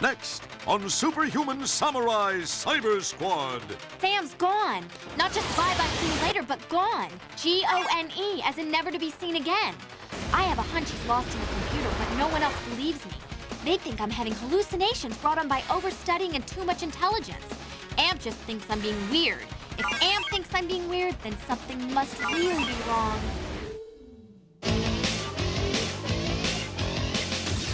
Next on Superhuman Samurai Cyber Squad. Sam's gone. Not just bye-bye, see you later, but gone. G-O-N-E, as in never to be seen again. I have a hunch he's lost in the computer, but no one else believes me. They think I'm having hallucinations brought on by overstudying and too much intelligence. Amp just thinks I'm being weird. If Amp thinks I'm being weird, then something must really be wrong.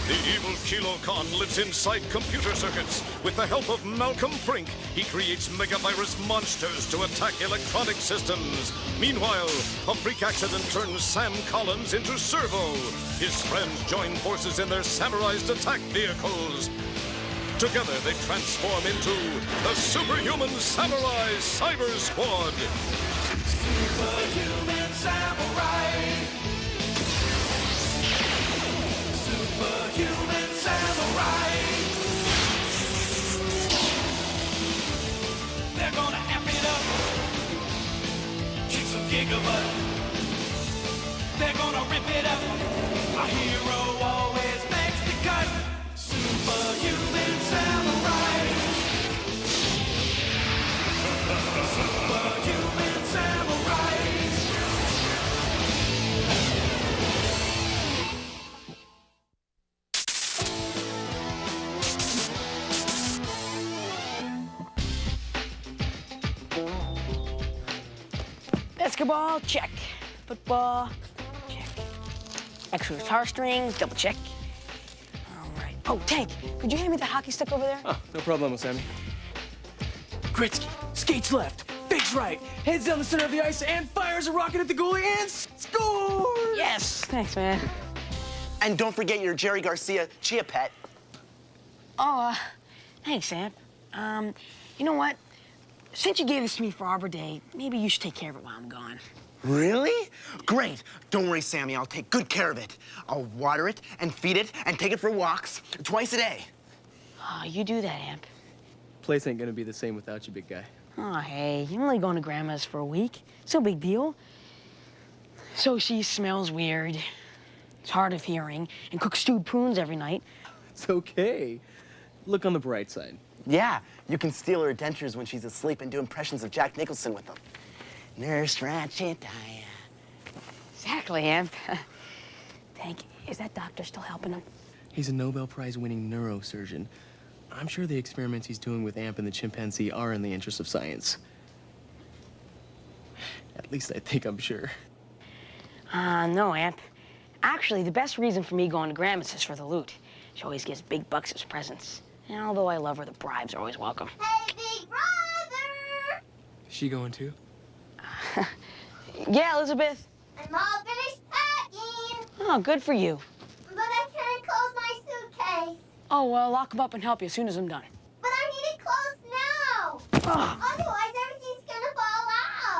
The evil Kilo Khan lives inside computer circuits. With the help of Malcolm Frink, he creates megavirus monsters to attack electronic systems. Meanwhile, a freak accident turns Sam Collins into Servo. His friends join forces in their samurai-ized attack vehicles. Together, they transform into the Superhuman Samurai Cyber Squad. Superhuman Samurai. Superhuman Samurai. They're gonna amp it up, kick some gigabutt. They're gonna rip it up. A hero always makes the cut. Superhuman Samurai. Superhuman Samurai. Basketball, check. Football, check. Extra guitar strings, double check. All right. Oh, Tank, could you hand me that hockey stick over there? Oh, no problem, Sammy. Gretzky, skates left, fakes right, heads down the center of the ice, and fires a rocket at the goalie and scores! Yes, thanks, man. And don't forget your Jerry Garcia Chia Pet. Oh, thanks, Amp. You know what? Since you gave this to me for Arbor Day, maybe you should take care of it while I'm gone. Really? Great. Don't worry, Sammy. I'll take good care of it. I'll water it and feed it and take it for walks twice a day. Oh, you do that, Amp. Place ain't gonna be the same without you, big guy. Oh, hey, you're only going to Grandma's for a week. It's no big deal. So she smells weird, is hard of hearing, and cooks stewed prunes every night. It's okay. Look on the bright side. Yeah, you can steal her dentures when she's asleep and do impressions of Jack Nicholson with them. Nurse Ratchet, Exactly, Amp. Tank, is that doctor still helping him? He's a Nobel Prize-winning neurosurgeon. I'm sure the experiments he's doing with Amp and the chimpanzee are in the interest of science. At least I think I'm sure. No, Amp. Actually, the best reason for me going to Grandma's is for the loot. She always gives big bucks as presents. And although I love her, the bribes are always welcome. Hey, big brother! Is she going too? Yeah, Elizabeth. I'm all finished packing. Oh, good for you. But I can't close my suitcase. Oh, well, I'll lock them up and help you as soon as I'm done. But I need it closed now. Ugh. Otherwise, everything's gonna fall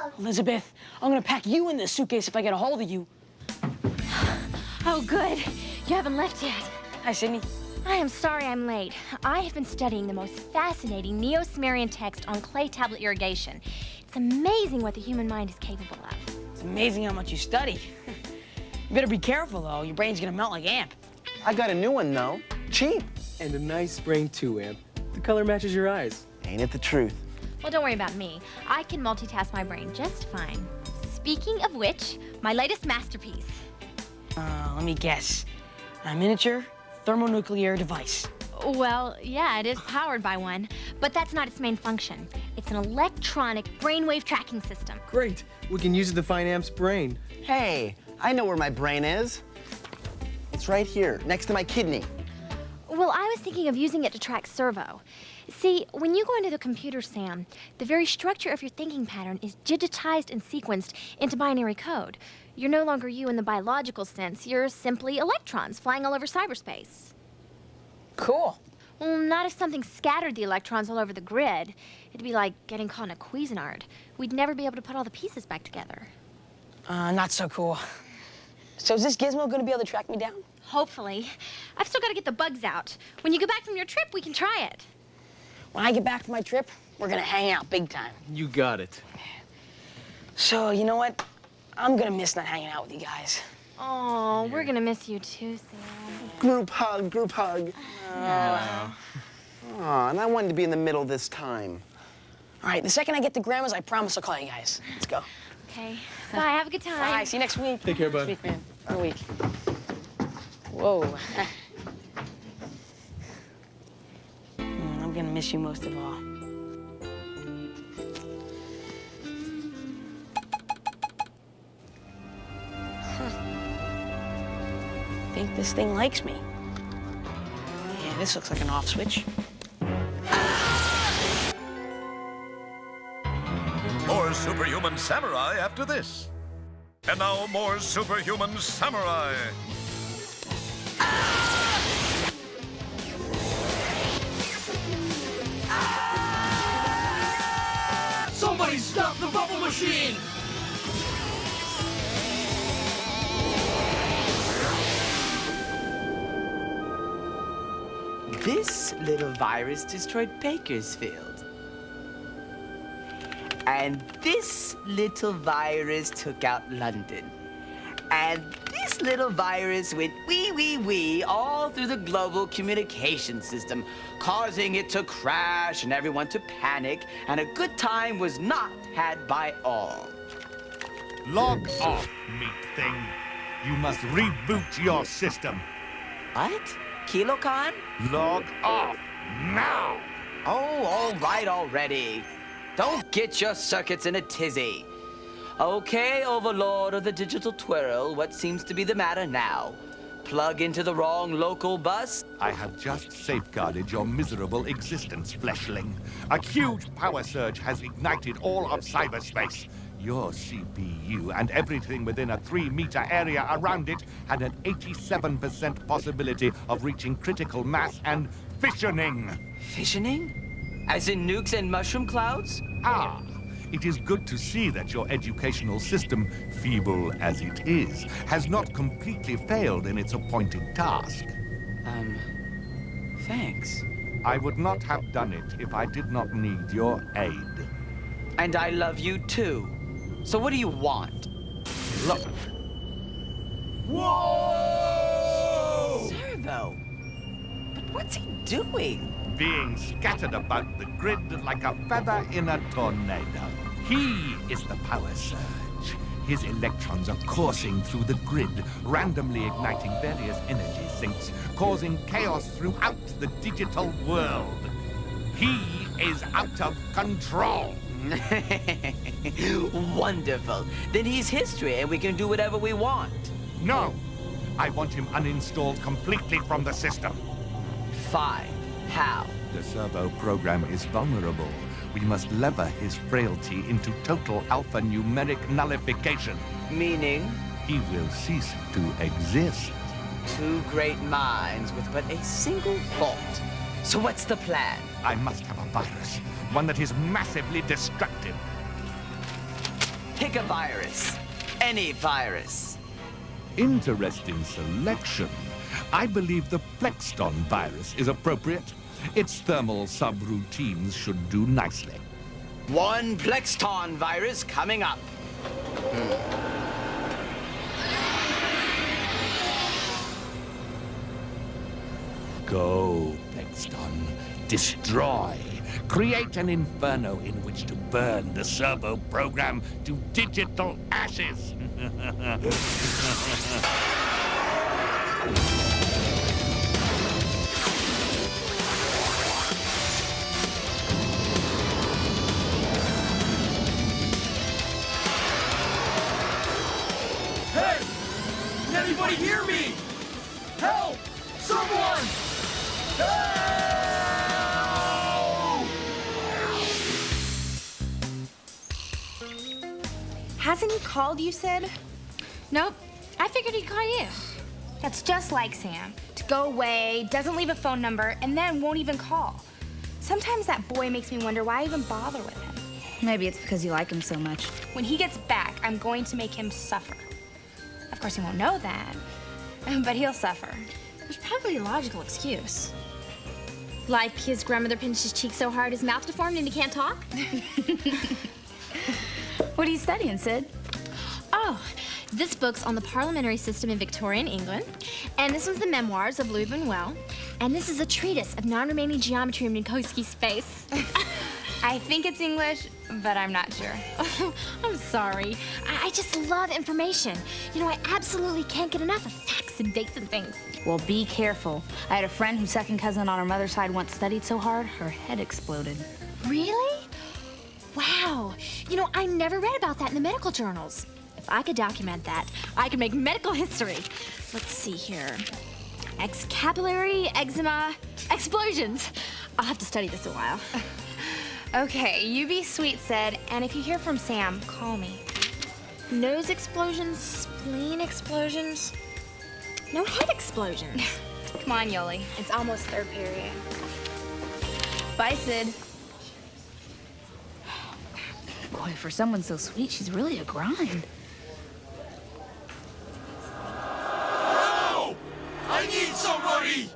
out. Elizabeth, I'm gonna pack you in this suitcase if I get a hold of you. Oh, good. You haven't left yet. Hi, Sydney. I am sorry I'm late. I have been studying the most fascinating Neo-Sumerian text on clay tablet irrigation. It's amazing what the human mind is capable of. It's amazing how much you study. You better be careful, though. Your brain's gonna melt like Amp. I got a new one, though. Cheap. And a nice brain too, Amp. The color matches your eyes. Ain't it the truth? Well, don't worry about me. I can multitask my brain just fine. Speaking of which, my latest masterpiece. Let me guess. A miniature thermonuclear device. Well, yeah, it is powered by one, but that's not its main function. It's an electronic brainwave tracking system. Great. We can use it to find Amp's brain. Hey, I know where my brain is. It's right here, next to my kidney. Well, I was thinking of using it to track Servo. See, when you go into the computer, Sam, the very structure of your thinking pattern is digitized and sequenced into binary code. You're no longer you in the biological sense. You're simply electrons flying all over cyberspace. Cool. Well, not if something scattered the electrons all over the grid. It'd be like getting caught in a Cuisinart. We'd never be able to put all the pieces back together. Not so cool. So is this gizmo gonna be able to track me down? Hopefully. I've still got to get the bugs out. When you get back from your trip, we can try it. When I get back from my trip, we're gonna hang out big time. You got it. So, you know what? I'm gonna miss not hanging out with you guys. Oh, we're gonna miss you too, Sam. Group hug, group hug. on. I wanted to be in the middle this time. All right, the second I get to Grandma's, I promise I'll call you guys. Let's go. Okay. Bye, have a good time. Bye, see you next week. Take care, bud. Next week, man. Good week. Whoa. I'm gonna miss you most of all. I think this thing likes me. Yeah, this looks like an off switch. More Superhuman Samurai after this. And now more Superhuman Samurai. Somebody stop the bubble machine! This little virus destroyed Bakersfield. And this little virus took out London. And this little virus went wee all through the global communication system, causing it to crash and everyone to panic, and a good time was not had by all. Log off, meat thing. You must reboot your system. What? Kilocon? Log off now! Oh, all right already. Don't get your circuits in a tizzy. Okay, Overlord of the Digital Twirl, what seems to be the matter now? Plug into the wrong local bus? I have just safeguarded your miserable existence, fleshling. A huge power surge has ignited all of cyberspace. Your CPU and everything within a 3-meter area around it had an 87% possibility of reaching critical mass and fissioning. Fissioning? As in nukes and mushroom clouds? Ah, it is good to see that your educational system, feeble as it is, has not completely failed in its appointed task. Thanks. I would not have done it if I did not need your aid. And I love you too. So what do you want? Look. Whoa! Servo! But what's he doing? Being scattered about the grid like a feather in a tornado. He is the power surge. His electrons are coursing through the grid, randomly igniting various energy sinks, causing chaos throughout the digital world. He is out of control. Wonderful. Then he's history and we can do whatever we want. No. I want him uninstalled completely from the system. Fine. How? The Servo program is vulnerable. We must lever his frailty into total alphanumeric nullification. Meaning? He will cease to exist. Two great minds with but a single fault. So what's the plan? I must have a virus. One that is massively destructive. Pick a virus. Any virus. Interesting selection. I believe the Plexton virus is appropriate. Its thermal subroutines should do nicely. One Plexton virus coming up. Go, Plexton. Destroy. Create an inferno in which to burn the Servo program to digital ashes. Hey! Can anybody hear me? Help! Someone! Hasn't he called, you said? Nope. I figured he'd call you. That's just like Sam. To go away, doesn't leave a phone number, and then won't even call. Sometimes that boy makes me wonder why I even bother with him. Maybe it's because you like him so much. When he gets back, I'm going to make him suffer. Of course, he won't know that, but he'll suffer. There's probably a logical excuse. Like his grandmother pinched his cheek so hard his mouth deformed and he can't talk? What are you studying, Sid? Oh, this book's on the parliamentary system in Victorian England, and this one's the memoirs of Louis Buñuel, And this is a treatise of non-remaining geometry in Minkowski space. I think it's English, but I'm not sure. I'm sorry. I just love information. You know, I absolutely can't get enough of facts and dates and things. Well, be careful. I had a friend whose second cousin on her mother's side once studied so hard, her head exploded. Really? Wow. You know, I never read about that in the medical journals. If I could document that, I could make medical history. Let's see here. Excapillary eczema explosions. I'll have to study this a while. Okay, you be sweet, Sid, and if you hear from Sam, call me. Nose explosions, spleen explosions. No head explosions. Come on, Yoli. It's almost third period. Bye, Sid. Boy, for someone so sweet, she's really a grind. Help! I need somebody!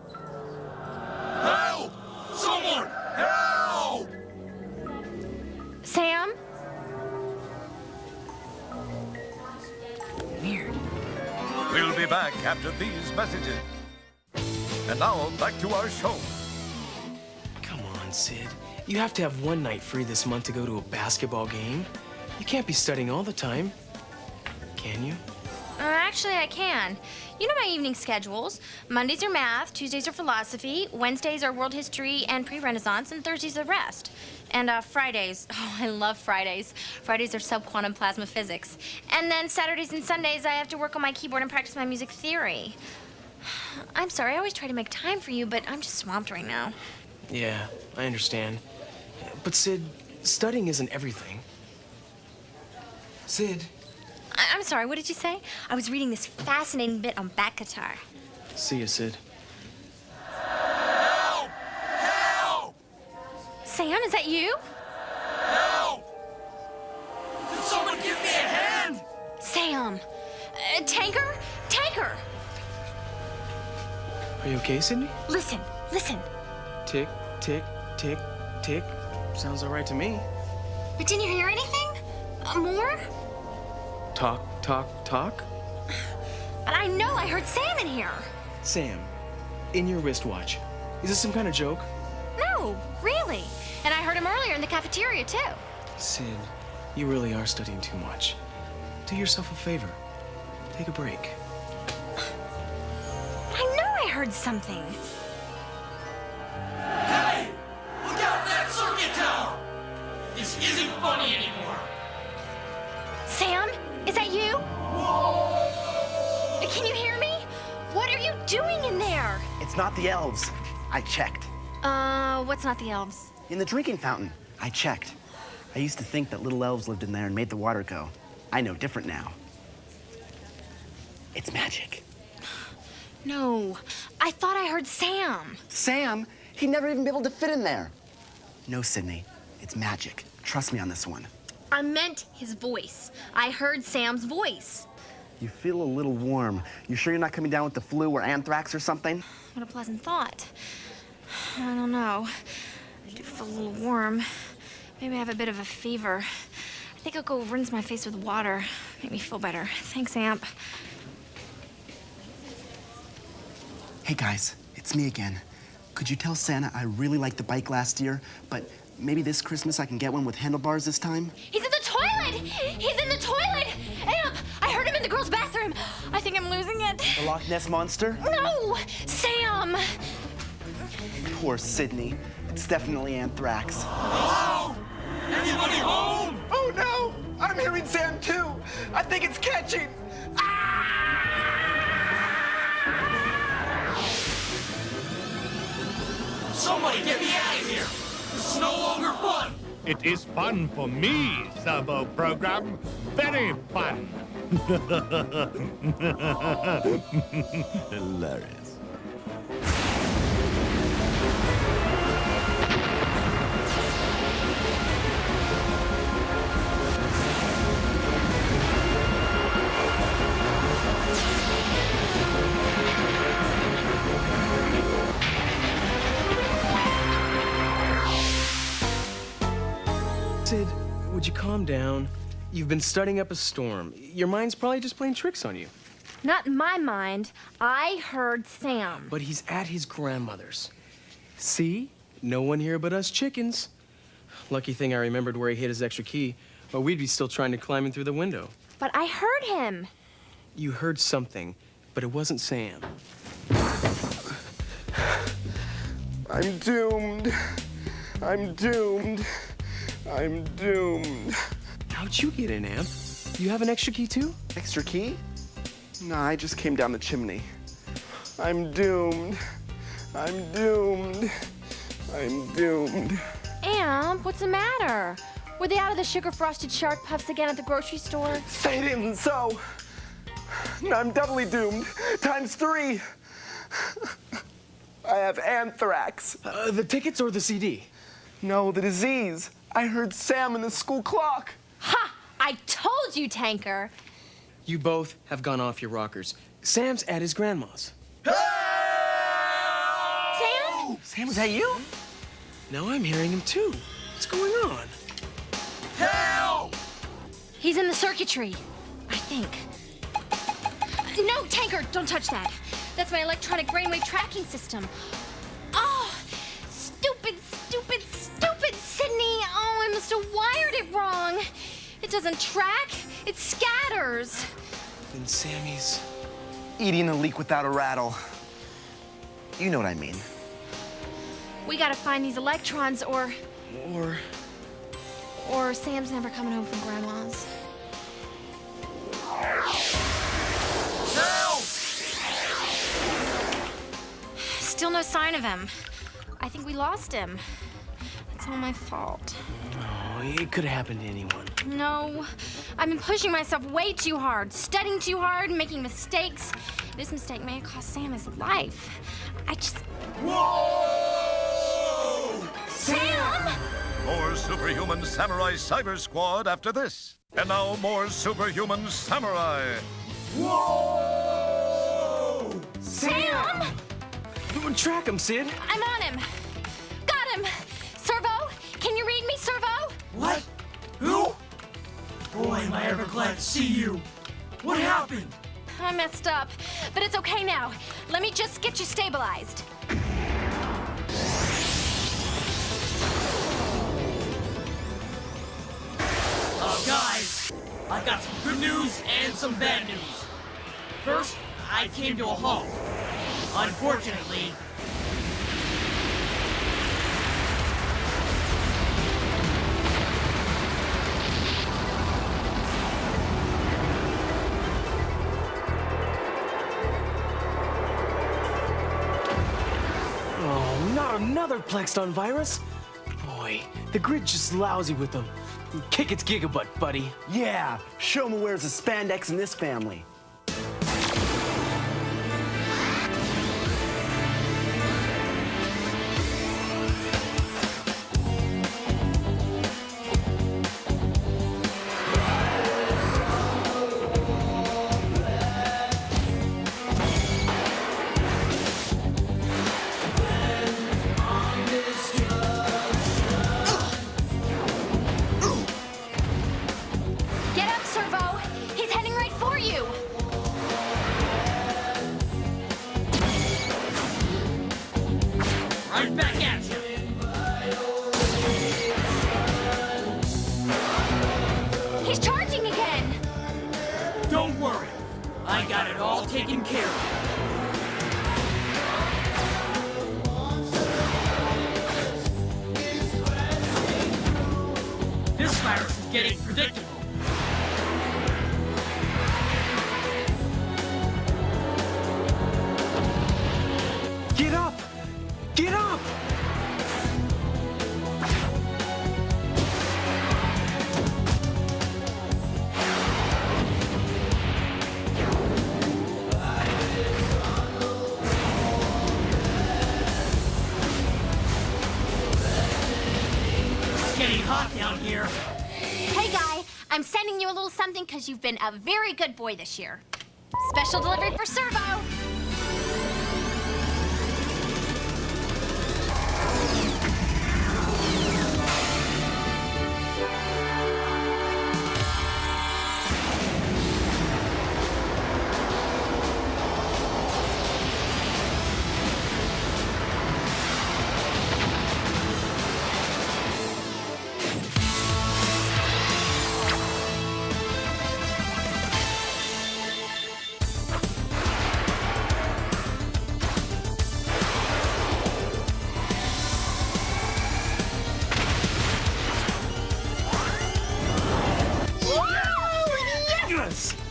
Help! Someone! Help! Sam? Weird. We'll be back after these messages. And now, back to our show. Come on, Sid. You have to have one night free this month to go to a basketball game. You can't be studying all the time. Can you? Actually, I can. You know my evening schedules. Mondays are math, Tuesdays are philosophy, Wednesdays are world history and pre-Renaissance, and Thursdays are rest. And Fridays, oh, I love Fridays. Fridays are subquantum plasma physics. And then Saturdays and Sundays, I have to work on my keyboard and practice my music theory. I'm sorry, I always try to make time for you, but I'm just swamped right now. Yeah, I understand. But Sid, studying isn't everything. Sid. I'm sorry, what did you say? I was reading this fascinating bit on back guitar. See you, Sid. Help! Help! Sam, is that you? Help! Can someone give me a hand? Sam. Tanker? Tanker! Are you okay, Sydney? Listen, listen. Tick, tick, tick, tick. Sounds all right to me. But didn't you hear anything? More? Talk, talk, talk. But I know I heard Sam in here. Sam, in your wristwatch. Is this some kind of joke? No, really. And I heard him earlier in the cafeteria, too. Sid, you really are studying too much. Do yourself a favor. Take a break. I know I heard something. Hey! Look out for that circuit tower! This isn't funny anymore. Sam, is that you? Can you hear me? What are you doing in there? It's not the elves. I checked. What's not the elves? In the drinking fountain, I checked. I used to think that little elves lived in there and made the water go. I know different now. It's magic. No, I thought I heard Sam. Sam? He'd never even be able to fit in there. No, Sydney. It's magic. Trust me on this one. I meant his voice. I heard Sam's voice. You feel a little warm. You sure you're not coming down with the flu or anthrax or something? What a pleasant thought. I don't know. I do feel a little warm. Maybe I have a bit of a fever. I think I'll go rinse my face with water. Make me feel better. Thanks, Amp. Hey, guys. It's me again. Could you tell Santa I really liked the bike last year, but maybe this Christmas I can get one with handlebars this time? He's in the toilet! He's in the toilet! Amp! I heard him in the girls' bathroom. I think I'm losing it. The Loch Ness Monster? No! Sam! Poor Sydney. It's definitely anthrax. Hello? Anybody home? Oh, no! I'm hearing Sam, too. I think it's catching. Somebody get me out of here! This is no longer fun! It is fun for me, Servo program. Very fun. Hilarious. Sid, would you calm down? You've been studying up a storm. Your mind's probably just playing tricks on you. Not in my mind. I heard Sam. But he's at his grandmother's. See? No one here but us chickens. Lucky thing I remembered where he hid his extra key, or we'd be still trying to climb in through the window. But I heard him. You heard something, but it wasn't Sam. I'm doomed. I'm doomed. I'm doomed. How'd you get in, Amp? You have an extra key, too? Extra key? Nah, I just came down the chimney. I'm doomed. I'm doomed. I'm doomed. Amp, what's the matter? Were they out of the sugar-frosted shark puffs again at the grocery store? Say it isn't so. I'm doubly doomed. ×3. I have anthrax. The tickets or the CD? No, the disease. I heard Sam in the school clock. Ha! I told you, Tanker. You both have gone off your rockers. Sam's at his grandma's. Sam? Sam, was that you? Now I'm hearing him, too. What's going on? Help! He's in the circuitry, I think. No, Tanker, don't touch that. That's my electronic brainwave tracking system. Oh, stupid, stupid, stupid Sydney. Oh, I must have wired it wrong. It doesn't track, it scatters. Then Sammy's... Eating a leak without a rattle. You know what I mean. We gotta find these electrons or Sam's never coming home from Grandma's. Help! Still no sign of him. I think we lost him. It's all my fault. Oh, it could have happened to anyone. No, I've been pushing myself way too hard, studying too hard, making mistakes. This mistake may have cost Sam his life. I just... Whoa! Sam! More Superhuman Samurai Cyber Squad after this. And now more Superhuman Samurai. Whoa! Sam! Track him, Sid. I'm on him. Got him. Servo, can you read me, Servo? What? Who? Boy, am I ever glad to see you. What happened? I messed up, but it's okay now. Let me just get you stabilized. Guys, I got some good news and some bad news. First, I came to a halt. Unfortunately, Oh, not another Plexton virus. Boy, the grid's just lousy with them. Kick its gigabutt, buddy. Yeah, show me where's the spandex in this family. Get up, Servo. He's heading right for you. right back at you. He's charging again. Don't worry. I got it all taken care of. This virus is getting predictable. Get up! Get up! It's getting hot down here. Hey, Guy, I'm sending you a little something because you've been a very good boy this year. Special delivery for Servo.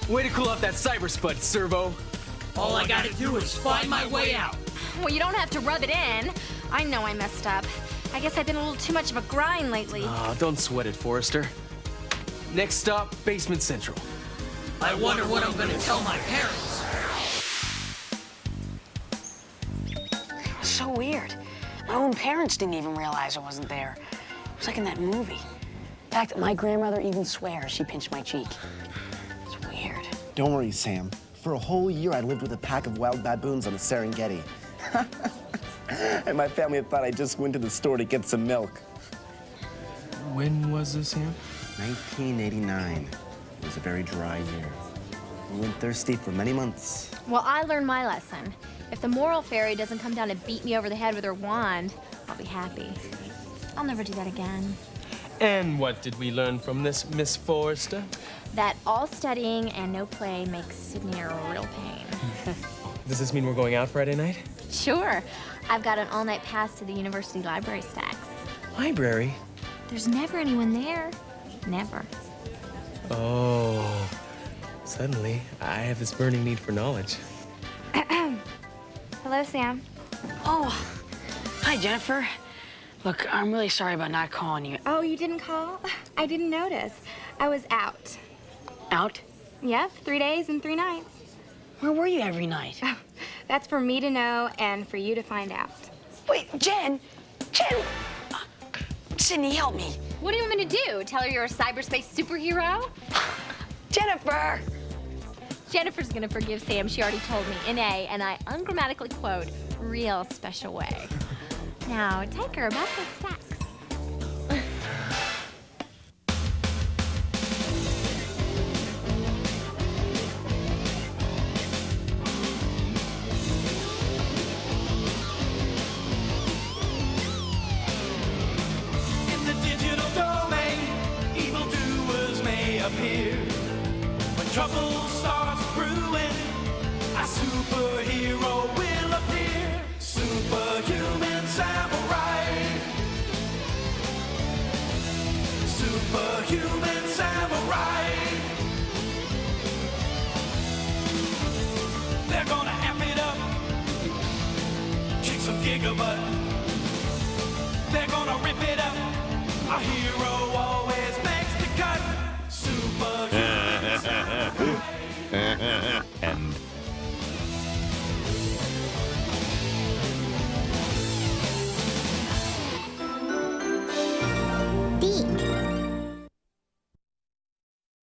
Way to cool off that cyber spud, Servo. All I gotta do is find my way out. Well, you don't have to rub it in. I know I messed up. I guess I've been a little too much of a grind lately. Oh, don't sweat it, Forrester. Next stop, Basement Central. I wonder what I'm gonna tell my parents. So weird. My own parents didn't even realize I wasn't there. It was like in that movie. In fact, my grandmother even swears she pinched my cheek. It's weird. Don't worry, Sam. For a whole year, I lived with a pack of wild baboons on the Serengeti. And my family thought I just went to the store to get some milk. When was this, Sam? 1989. It was a very dry year. We went thirsty for many months. Well, I learned my lesson. If the moral fairy doesn't come down and beat me over the head with her wand, I'll be happy. I'll never do that again. And what did we learn from this, Miss Forrester? That all studying and no play makes Sydney a real pain. Does this mean we're going out Friday night? Sure. I've got an all-night pass to the university library stacks. Library? There's never anyone there. Never. Oh. Suddenly, I have this burning need for knowledge. Hello, Sam. Oh, hi, Jennifer. Look, I'm really sorry about not calling you. Oh, you didn't call? I didn't notice. I was out. Out? Yep, 3 days and 3 nights. Where were you every night? Oh, that's for me to know and for you to find out. Wait, Jen! Sydney, help me. What do you want me to do? Tell her you're a cyberspace superhero? Jennifer! Jennifer's gonna forgive Sam. She already told me in a, and I ungrammatically quote, real special way. Now, take her about the stacks. In the digital domain, evildoers may appear. When trouble starts brewing, a superhero will appear. Superhuman samurai. Superhuman samurai. They're gonna amp it up, kick some gigabutt. They're gonna rip it up. A hero always makes the cut. Superhuman samurai.